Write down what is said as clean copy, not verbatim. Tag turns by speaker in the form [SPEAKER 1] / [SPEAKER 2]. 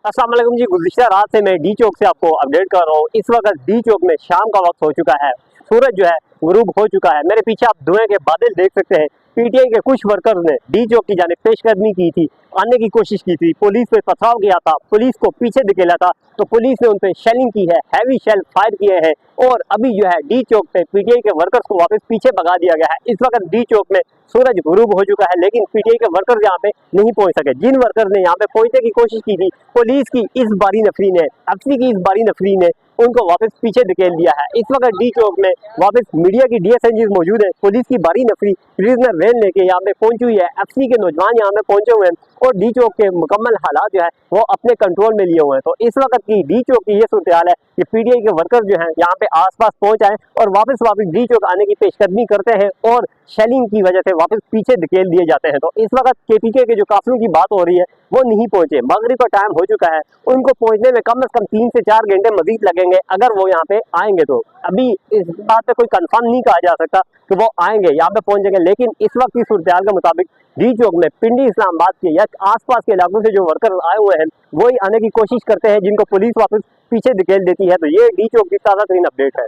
[SPEAKER 1] अस्सलाम वालेकुम जी। गुज़िश्ता रात से मैं डी चौक से आपको अपडेट कर रहा हूँ। इस वक्त डी चौक में शाम का वक्त हो चुका है, सूरज जो है गुरूब हो चुका है। मेरे पीछे आप धुएं के बादल देख सकते हैं। पीटीआई के कुछ वर्कर्स ने डी चौक की जानिब पेशकदमी की थी, आने की कोशिश की थी, पुलिस पे पथराव किया था, पुलिस को पीछे धकेला था, तो पुलिस ने उन पे शेलिंग की है, हैवी शेल फायर किए हैं और अभी जो है डी चौक पे पीटीआई के वर्कर्स को वापस पीछे भगा दिया गया है। इस वक्त डी चौक में सूरज गुरूब हो चुका है, लेकिन पीटीआई के वर्कर्स यहाँ पे नहीं पहुंच सके। जिन वर्कर्स ने यहाँ पे पहुंचने की कोशिश की थी, पुलिस की इस बारी नफरी ने, अक्सी की इस बारी नफरी ने उनको वापस पीछे धकेल दिया है। इस वक्त डी चौक में वापस मीडिया की डीएसएनजी मौजूद है। पुलिस की बारी नफरी प्रिजनर वैन लेके यहाँ पे पहुंची हुई है। अक्सी के नौजवान यहाँ पे पहुंचे हुए हैं और डी चौक के मुकम्मल हालात जो है वो अपने कंट्रोल में लिए हुए हैं। तो इस वक्त की डी चौक की ये सूरत हाल है कि पीटीआई के वर्कर्स जो हैं यहाँ पे आसपास पहुंच आए और वापस डी चौक आने की पेशकदमी करते हैं और शेलिंग की वजह से वापस पीछे धकेल दिए जाते हैं। तो इस वक्त केपीके के जो काफिलों की बात हो रही है वो नहीं पहुंचे। मगरिब का टाइम हो चुका है, उनको पहुंचने में कम से कम 3 से 4 घंटे मजीद लगेंगे अगर वो यहाँ पे आएंगे। तो अभी इस बात पे कोई कंफर्म नहीं कहा जा सकता कि वो आएंगे, यहाँ पे पहुंचेंगे, लेकिन इस वक्त की सूरत हाल के मुताबिक डी चौक में पिंडी इस्लामाबाद के या आसपास के इलाकों से जो वर्कर आए हुए हैं वही आने की कोशिश करते हैं, जिनको पुलिस वापस पीछे धकेल देती है। तो ये डी चौक की ताज़ा तरीन अपडेट है।